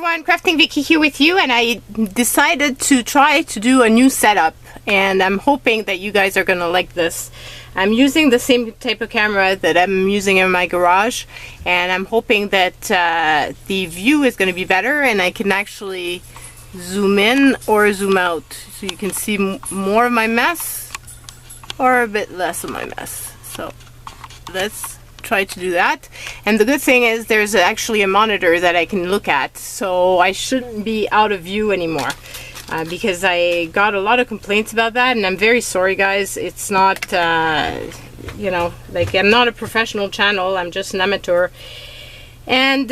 everyone, Crafting Vicky here with you, and I decided to try to do a new setup, and I'm hoping that you guys are gonna like this. I'm using the same type of camera that I'm using in my garage, and I'm hoping that the view is gonna be better and I can actually zoom in or zoom out so you can see more of my mess or a bit less of my mess. So let's try to do that. And the good thing is there's actually a monitor that I can look at, so I shouldn't be out of view anymore, because I got a lot of complaints about that, and I'm very sorry guys. It's not you know, like, I'm not a professional channel, I'm just an amateur. And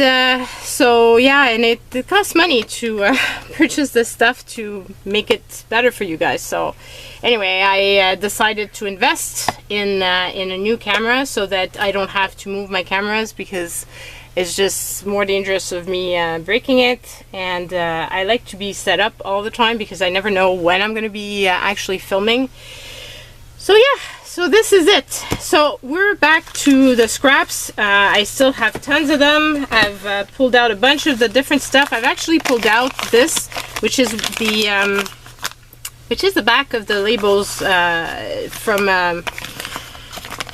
so yeah, and it costs money to purchase this stuff to make it better for you guys. So anyway, I decided to invest in a new camera so that I don't have to move my cameras, because it's just more dangerous of me breaking it. And I like to be set up all the time because I never know when I'm going to be actually filming. So yeah, so this is it. So we're back to the scraps. I still have tons of them. I've pulled out a bunch of the different stuff. I've actually pulled out this, which is the back of the labels from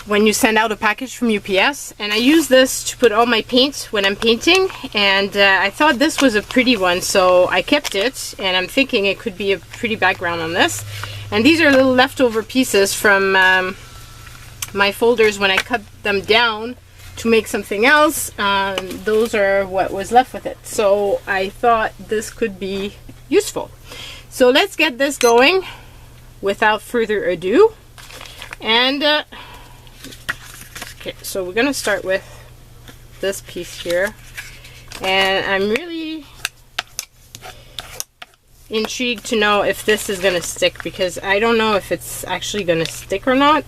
when you send out a package from UPS. And I use this to put all my paint when I'm painting. And I thought this was a pretty one, so I kept it. And I'm thinking it could be a pretty background on this. And these are little leftover pieces from my folders when I cut them down to make something else. Those are what was left with it. So I thought this could be useful. So let's get this going without further ado. And okay, so we're gonna start with this piece here. And I'm really intrigued to know if this is gonna stick, because I don't know if it's actually gonna stick or not,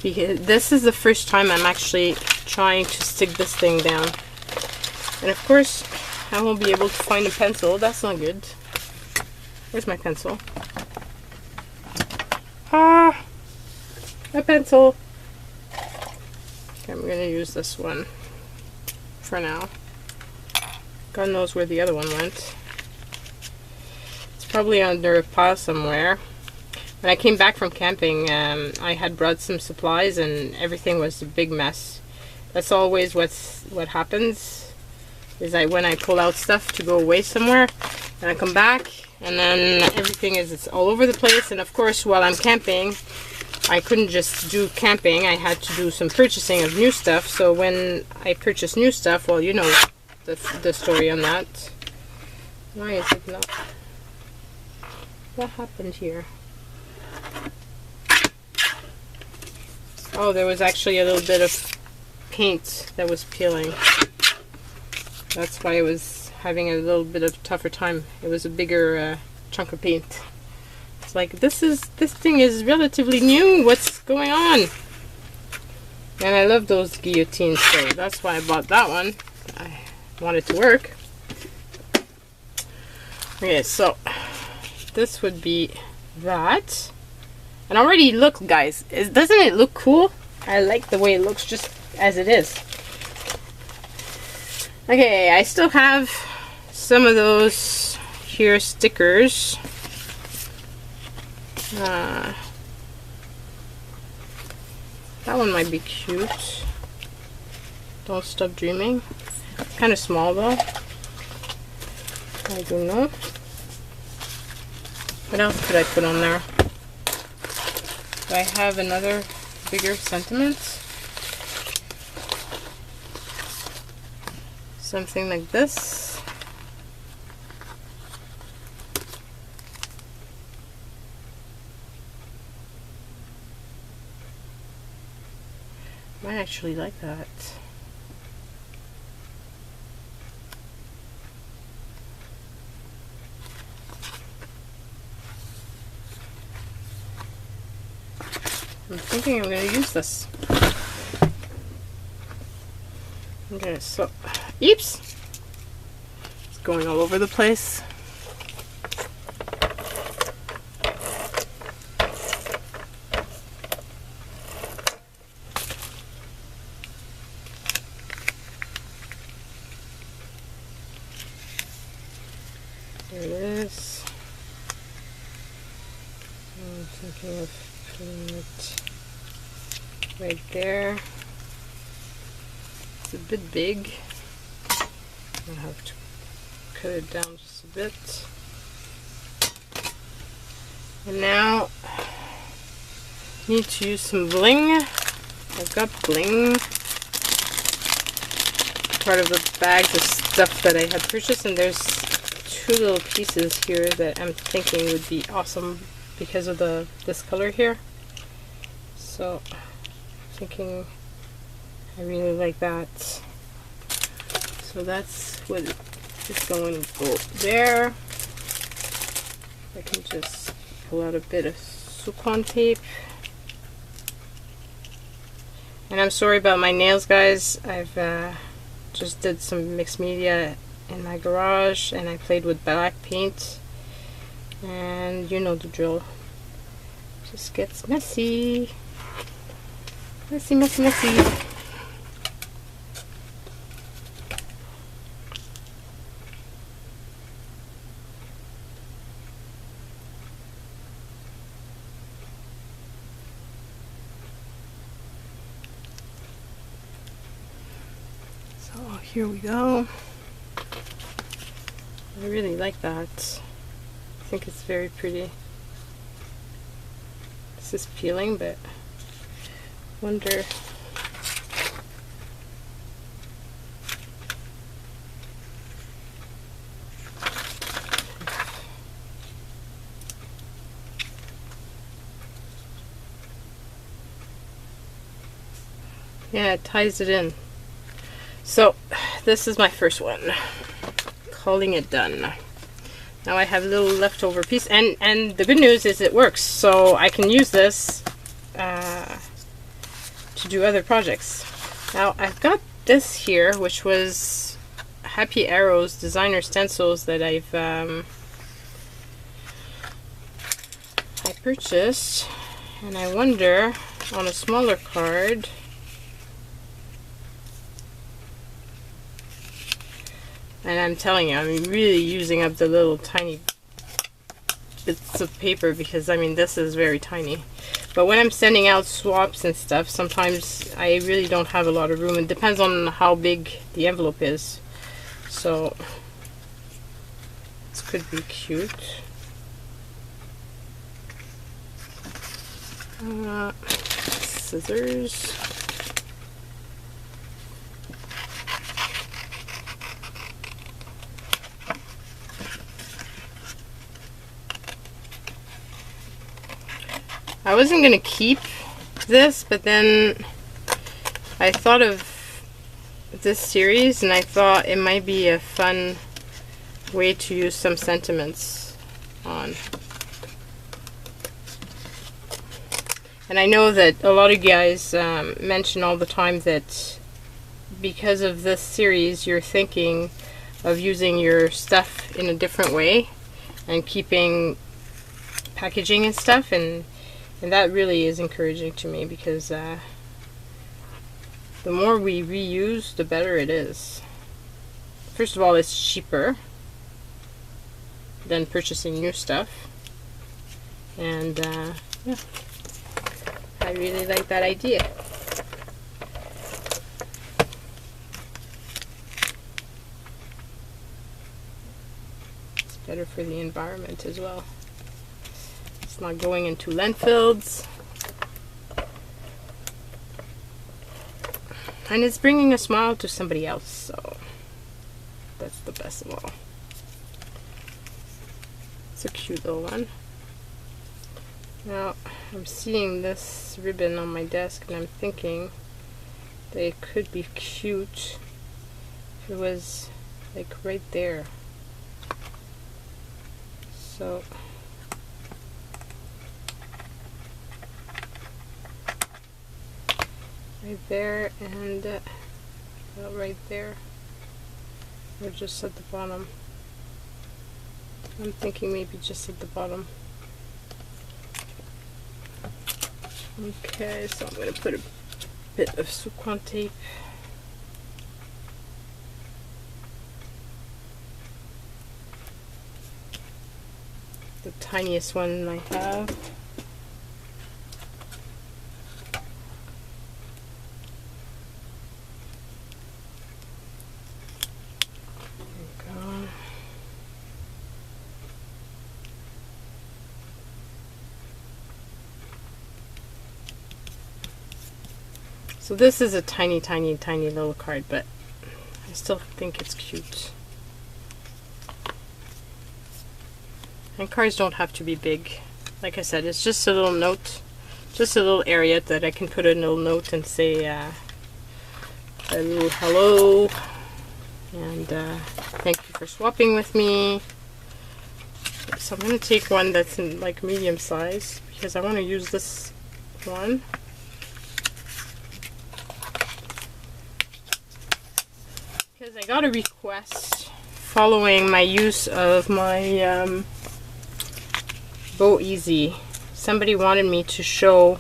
because this is the first time I'm actually trying to stick this thing down. And of course I won't be able to find a pencil. That's not good. Where's my pencil? A pencil. Okay, I'm gonna use this one for now. God knows where the other one went. It's probably under a pile somewhere. When I came back from camping, I had brought some supplies and everything was a big mess. That's always what happens, is when I pull out stuff to go away somewhere, and I come back and then everything it's all over the place. And of course, while I'm camping, I couldn't just do camping. I had to do some purchasing of new stuff. So when I purchase new stuff, well, you know the story on that. Why is it not? What happened here? Oh, there was actually a little bit of paint that was peeling. That's why I was having a little bit of tougher time. It was a bigger chunk of paint. It's like, this thing is relatively new. What's going on? And I love those guillotines, so that's why I bought that one. I want it to work. Okay, so this would be that. And already, look guys, doesn't it look cool? I like the way it looks just as it is. Okay, I still have some of those here stickers. That one might be cute. Don't Stop Dreaming. Kind of small though. I don't know. What else could I put on there? Do I have another bigger sentiment? Something like this. I actually like that. I'm thinking I'm going to use this. Okay, so, oops! It's going all over the place. I'm thinking of putting it right there. It's a bit big. I'll have to cut it down just a bit. And now I need to use some bling. I've got bling. Part of the bags of stuff that I had purchased, and there's two little pieces here that I'm thinking would be awesome because of this color here. So I'm thinking I really like that. So that's what is going to go there. I can just pull out a bit of Sukan tape. And I'm sorry about my nails, guys. I've just did some mixed media in my garage and I played with black paint. And you know the drill. Just gets messy. Messy, messy, messy. So here we go. I really like that. I think it's very pretty. This is peeling, but wonder. Yeah, it ties it in. So this is my first one. Calling it done. Now I have a little leftover piece, and the good news is it works, so I can use this to do other projects. Now I've got this here, which was Happy Arrows designer stencils that I purchased, and I wonder on a smaller card. And I'm telling you, I'm really using up the little tiny bits of paper because, I mean, this is very tiny. But when I'm sending out swaps and stuff, sometimes I really don't have a lot of room. It depends on how big the envelope is. So, this could be cute. Scissors. I wasn't going to keep this, but then I thought of this series and I thought it might be a fun way to use some sentiments on. And I know that a lot of you guys mention all the time that because of this series you're thinking of using your stuff in a different way and keeping packaging and stuff, and that really is encouraging to me because the more we reuse, the better it is. First of all, it's cheaper than purchasing new stuff, and yeah, I really like that idea. It's better for the environment as well. It's not going into landfills. And it's bringing a smile to somebody else, so that's the best of all. It's a cute little one. Now, I'm seeing this ribbon on my desk and I'm thinking that it could be cute if it was like right there. So right there and right there, or just at the bottom. I'm thinking maybe just at the bottom. Okay, so I'm going to put a bit of Sukan tape. The tiniest one I have. So this is a tiny, tiny, tiny little card, but I still think it's cute. And cards don't have to be big. Like I said, it's just a little note, just a little area that I can put a little note and say a little hello, and thank you for swapping with me. So I'm going to take one that's in like medium size because I want to use this one. Because I got a request following my use of my Bow Easy. Somebody wanted me to show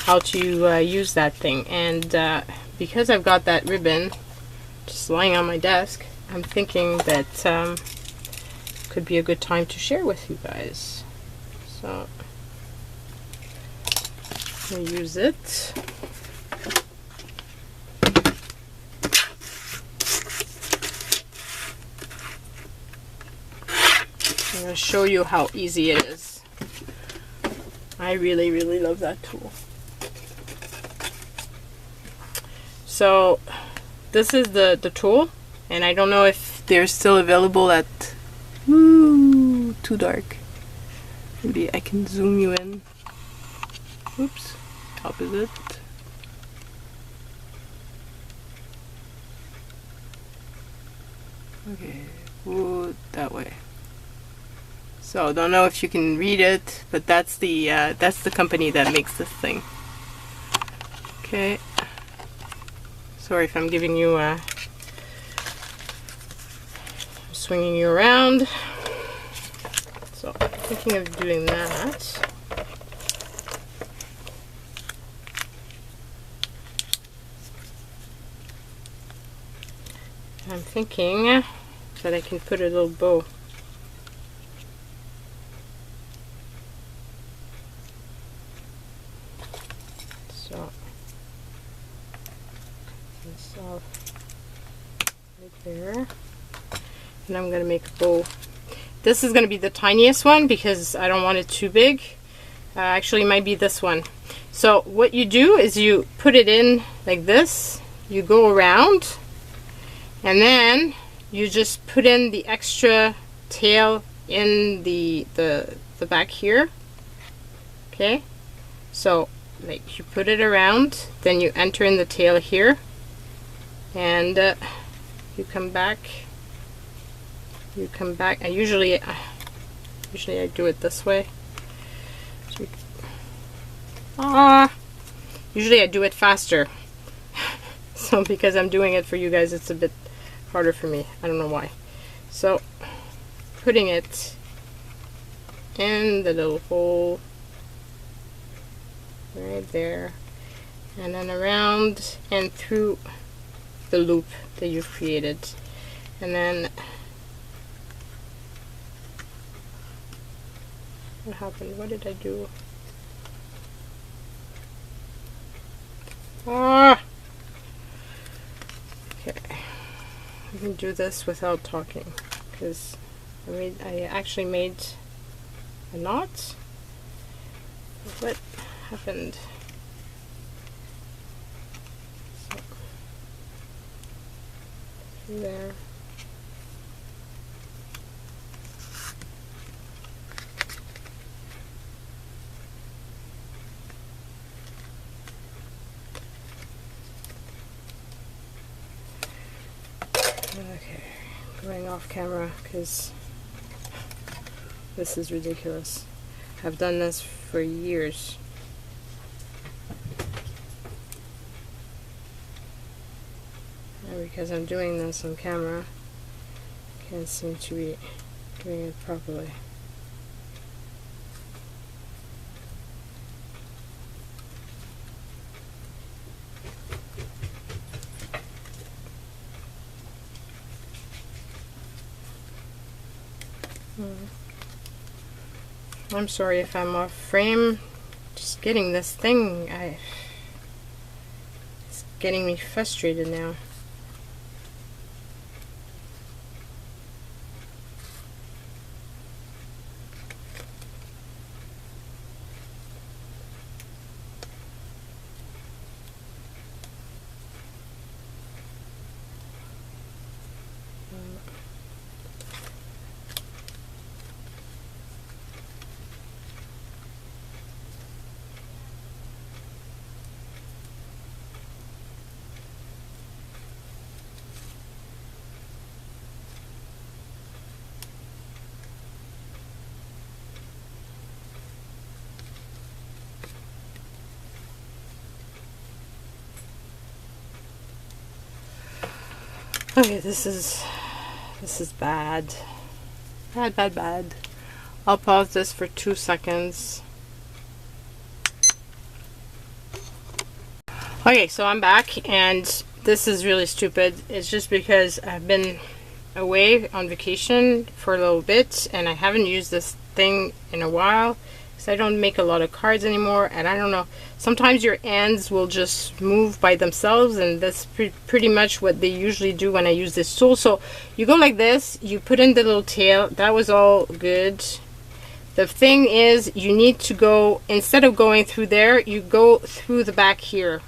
how to use that thing, and because I've got that ribbon just lying on my desk, I'm thinking that could be a good time to share with you guys. So I'm going to use it. I'm going to show you how easy it is. I really, really love that tool. So this is the tool, and I don't know if they're still available at too dark. Maybe I can zoom you in. Oops, opposite. Okay, ooh, that way. So don't know if you can read it, but that's the company that makes this thing. Okay. Sorry if I'm giving you I'm swinging you around. So I'm thinking of doing that. I'm thinking that I can put a little bow. So this off right there, and I'm going to make a bow. This is going to be the tiniest one because I don't want it too big. Actually, it might be this one. So what you do is you put it in like this, you go around, and then you just put in the extra tail in the back here. Okay, so like you put it around, then you enter in the tail here, and you come back. You come back. I usually I do it this way. So usually I do it faster. So because I'm doing it for you guys, it's a bit harder for me. I don't know why. So putting it in the little hole right there, and then around and through the loop that you've created, and then what happened? What did I do? Okay, I can do this without talking because I actually made a knot. What happened? So, through there. Okay, going off camera because this is ridiculous. I've done this for years. And because I'm doing this on camera, I can't seem to be doing it properly. I'm sorry if I'm off frame. Just getting this thing, it's getting me frustrated now. Okay, this is bad. Bad. I'll pause this for 2 seconds. Okay, so I'm back, and this is really stupid. It's just because I've been away on vacation for a little bit, and I haven't used this thing in a while because I don't make a lot of cards anymore, and I don't know, sometimes your ends will just move by themselves, and that's pretty much what they usually do when I use this tool. So you go like this, you put in the little tail. That was all good. The thing is, you need to go, instead of going through there, you go through the back here,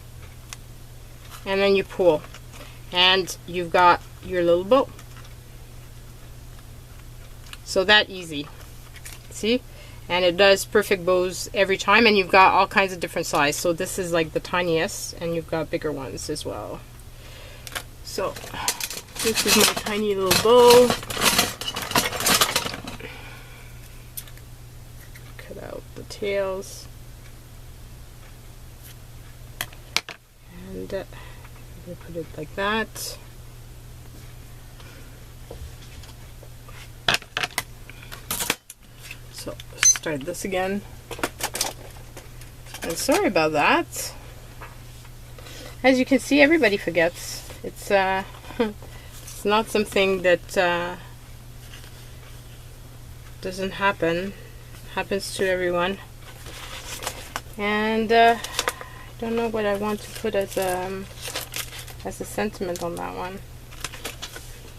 and then you pull, and you've got your little bow. So that easy, see? And it does perfect bows every time, and you've got all kinds of different size. So this is like the tiniest, and you've got bigger ones as well. So this is my tiny little bow. Cut out the tails, and put it like that. So start this again, and sorry about that. As you can see, everybody forgets. It's it's not something that doesn't happen. It happens to everyone. And I don't know what I want to put as a sentiment on that one.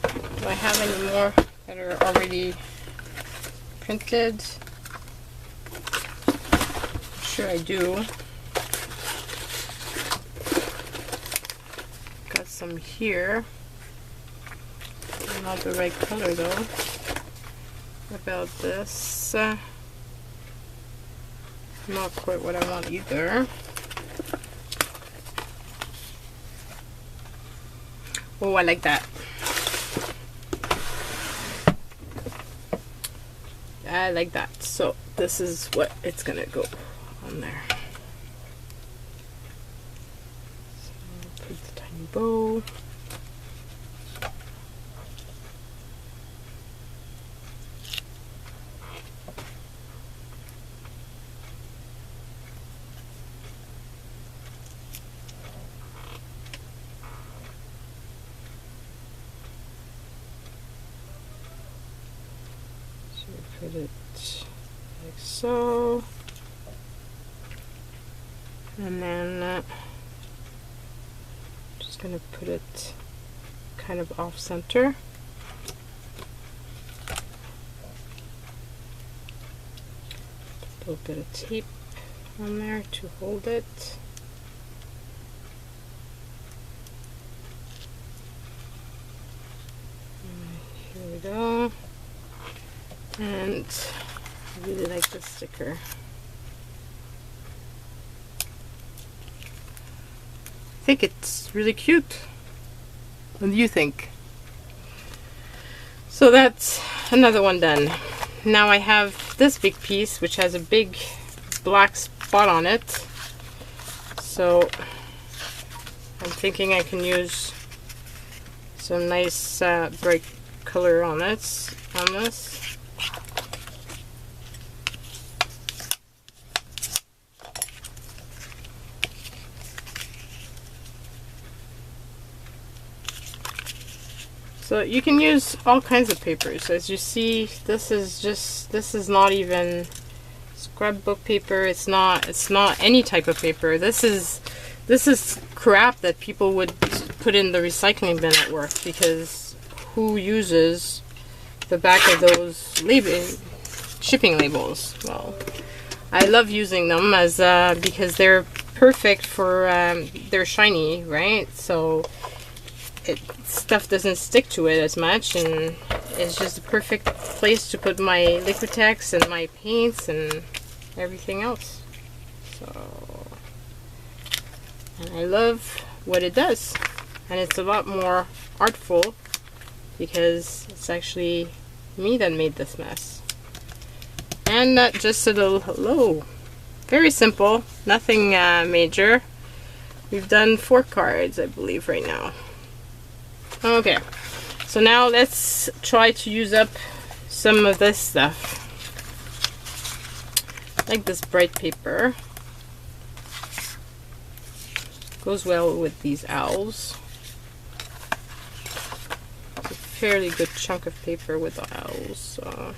Do I have any more that are already printed? I'm sure I do. Got some here. Not the right color though. What about this? Not quite what I want either. Oh, I like that. I like that. So this is what it's gonna go on there. So put the tiny bow. Put it like so, and then just going to put it kind of off center. A little bit of tape on there to hold it. And here we go. And I really like this sticker. I think it's really cute. What do you think? So that's another one done. Now I have this big piece which has a big black spot on it. So I'm thinking I can use some nice bright color on this. So you can use all kinds of papers. As you see, this is not even scrapbook paper. It's not any type of paper. This is crap that people would put in the recycling bin at work, because who uses the back of those shipping labels? Well, I love using them as because they're perfect for they're shiny, right? So stuff doesn't stick to it as much, and it's just a perfect place to put my Liquitex and my paints and everything else. So, and I love what it does, and it's a lot more artful because it's actually me that made this mess, and not just a little hello. Very simple, nothing major. We've done 4 cards, I believe, right now. Okay, so now let's try to use up some of this stuff. Like this bright paper. Goes well with these owls. It's a fairly good chunk of paper with the owls. So.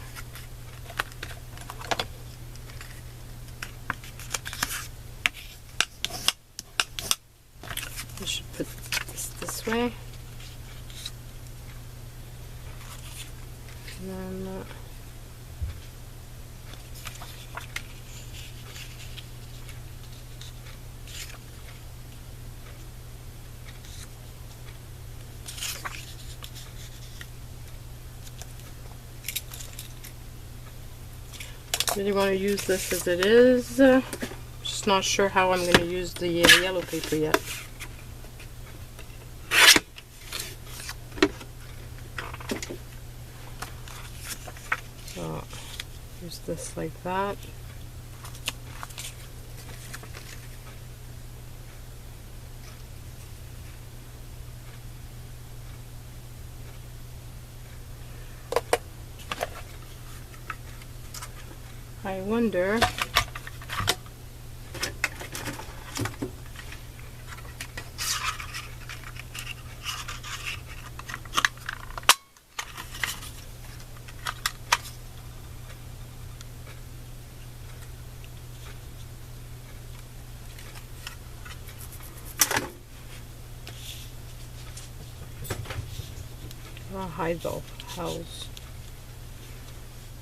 I should put this way. And then, really want to use this as it is. Just not sure how I'm going to use the yellow paper yet. So use this like that. I wonder I'll hide the house.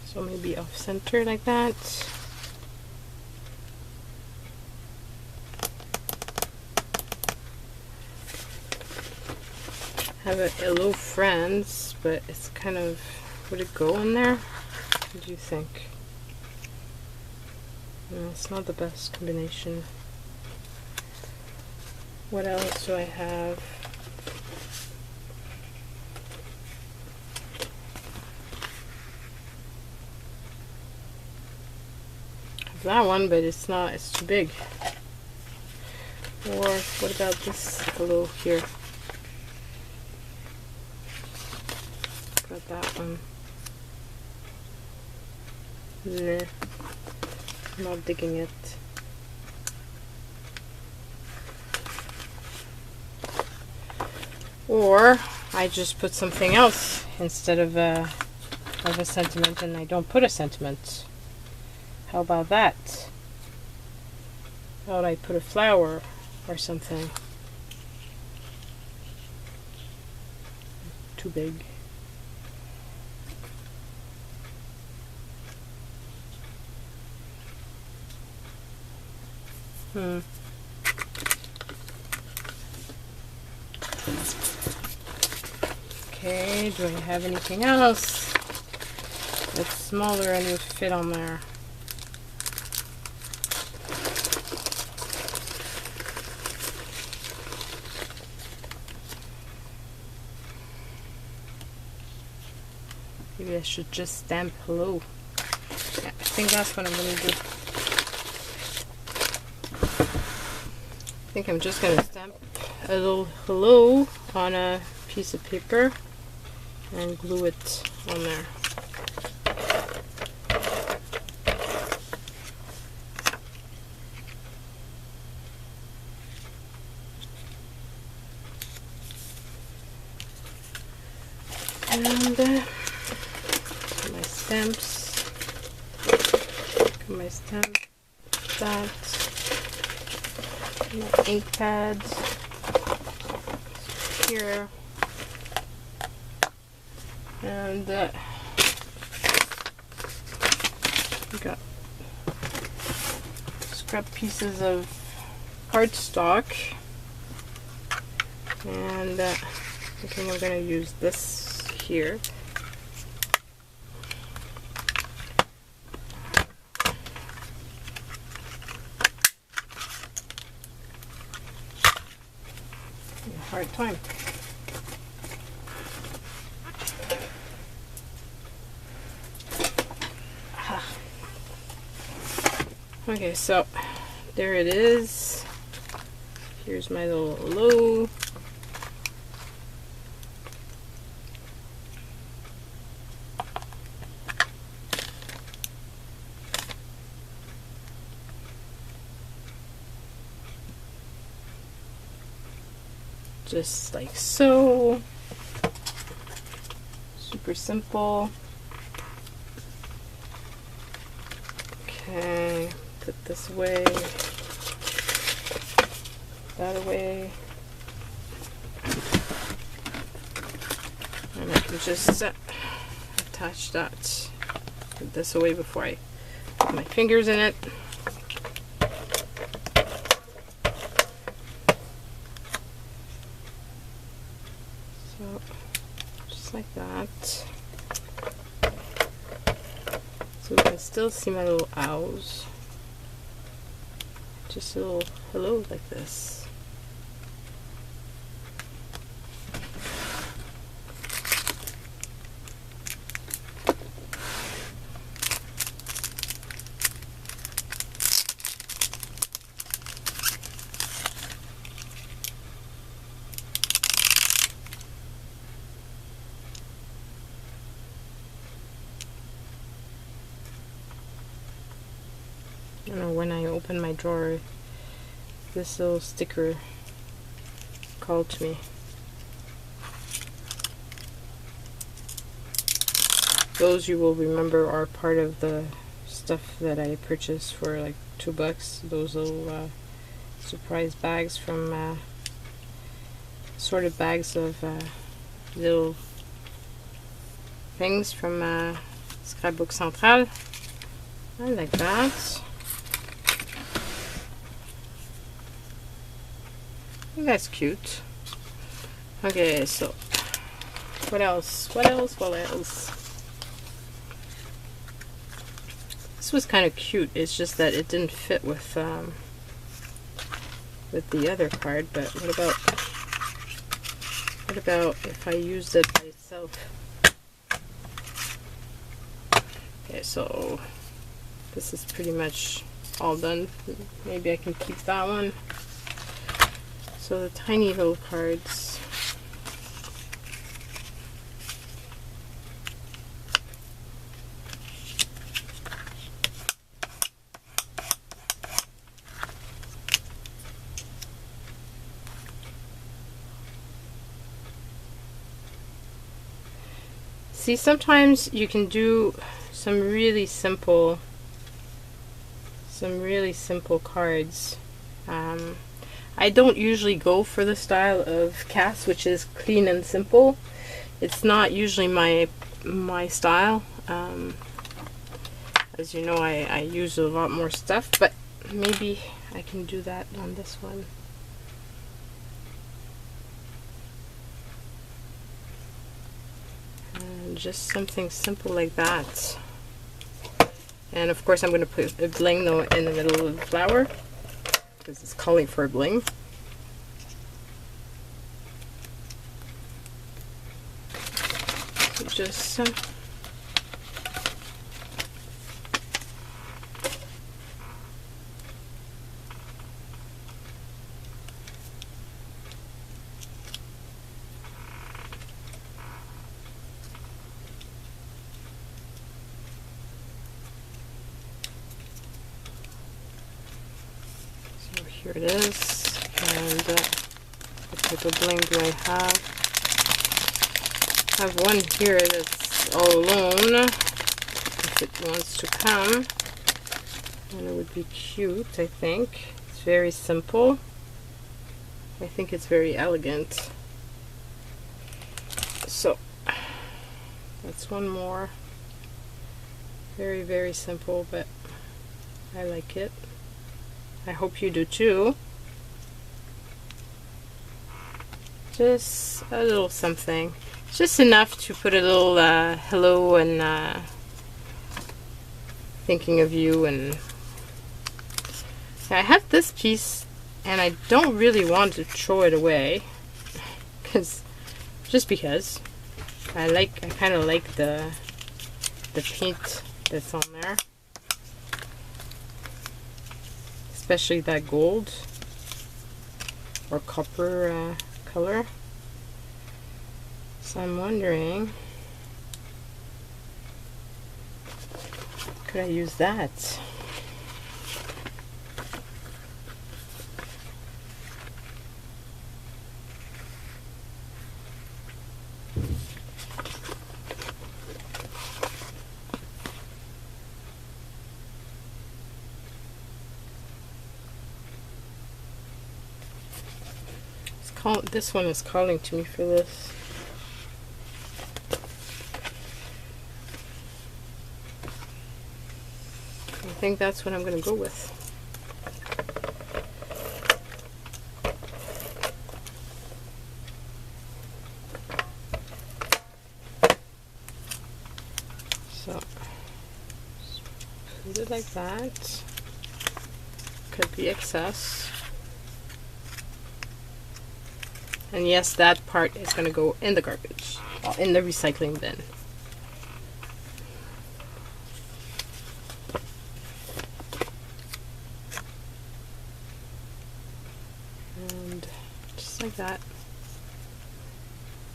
So maybe off center like that. Have a hello friends, but it's kind of, would it go in there? What do you think? No, it's not the best combination. What else do I have? That one, but it's not, it's too big. Or what about this hello here? Got that one. Nah, I'm not digging it. Or I just put something else instead of a sentiment, and I don't put a sentiment. How about that? How would I put a flower or something? Too big. Okay, do I have anything else that's smaller and would fit on there? Maybe I should just stamp hello. Yeah, I think that's what I'm going to do. I think I'm just going to stamp a little hello on a piece of paper and glue it on there. And my stamps, my stamp, that, my ink pads here, and we got scrap pieces of cardstock, and I think I'm going to use this here. Hard time. Okay, so there it is. Here's my little hello. just like so. Super simple. Okay, put this away, that away, and I can just attach that. Put this away before I put my fingers in it. So, just like that. So you can still see my little owls. Just a little hello like this. I don't know, when I opened my drawer, this little sticker called to me. Those you will remember are part of the stuff that I purchased for like $2. Those little surprise bags from sorted bags of little things from Scrapbook Central. I like that. That's cute. Okay, so what else? What else? This was kind of cute. It's just that it didn't fit with the other card. But what about if I used it by itself? Okay, so this is pretty much all done. Maybe I can keep that one. So the tiny little cards. See, sometimes you can do some really simple cards. I don't usually go for the style of cast, which is clean and simple. It's not usually my style. As you know, I use a lot more stuff, but maybe I can do that on this one. And just something simple like that. And of course I'm going to put a bling though in the middle of the flower, because it's calling for a bling. So just here it is. And what type of bling do I have? I have one here that's all alone, if it wants to come. And it would be cute, I think. It's very simple. I think it's very elegant. So, that's one more. Very, very simple, but I like it. I hope you do too. Just a little something. Just enough to put a little hello and thinking of you. And I have this piece and I don't really want to throw it away, just because I kind of like the paint that's on there. Especially that gold or copper color. So I'm wondering, could I use that? This one is calling to me for this. I think that's what I'm going to go with. So, put it like that. Could be excess. And yes, that part is going to go in the garbage, in the recycling bin. And just like that.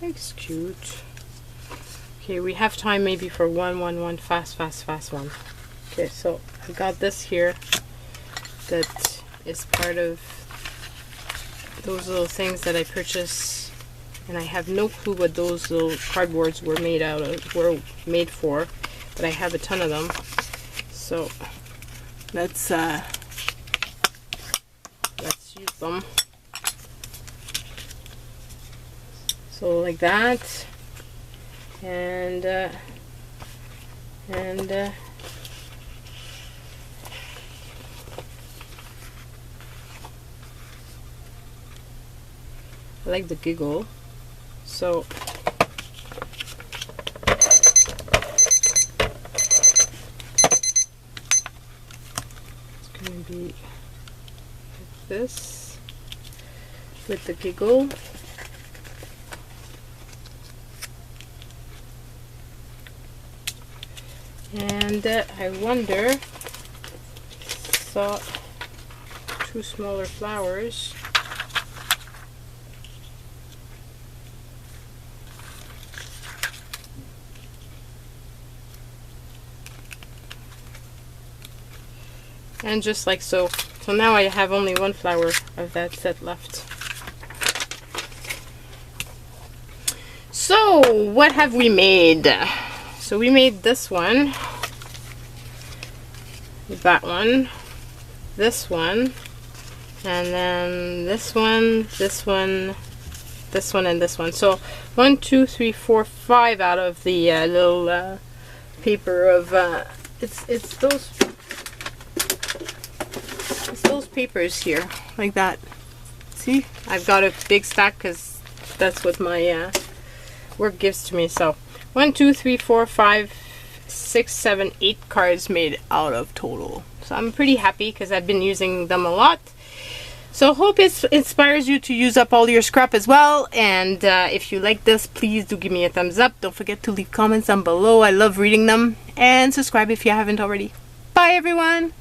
It's cute. Okay, we have time maybe for one fast one. Okay, so I got this here that is part of those little things that I purchased, and I have no clue what those little cardboards were made for, but I have a ton of them. So let's use them. So like that, and I like the giggle, so it's going to be like this with the giggle. And I wonder, saw two smaller flowers. And just like so. So now I have only one flower of that set left. So what have we made? So we made this one, that one, this one, and then this one, this one, this one, and this one. So 1, 2, 3, 4, 5 out of the little paper of it's those papers here, like that. See, I've got a big stack because that's what my work gives to me. So 1, 2, 3, 4, 5, 6, 7, 8 cards made out of total. So I'm pretty happy because I've been using them a lot. So hope it inspires you to use up all your scrap as well. And if you like this, please do give me a thumbs up. Don't forget to leave comments down below. I love reading them. And subscribe if you haven't already. Bye everyone!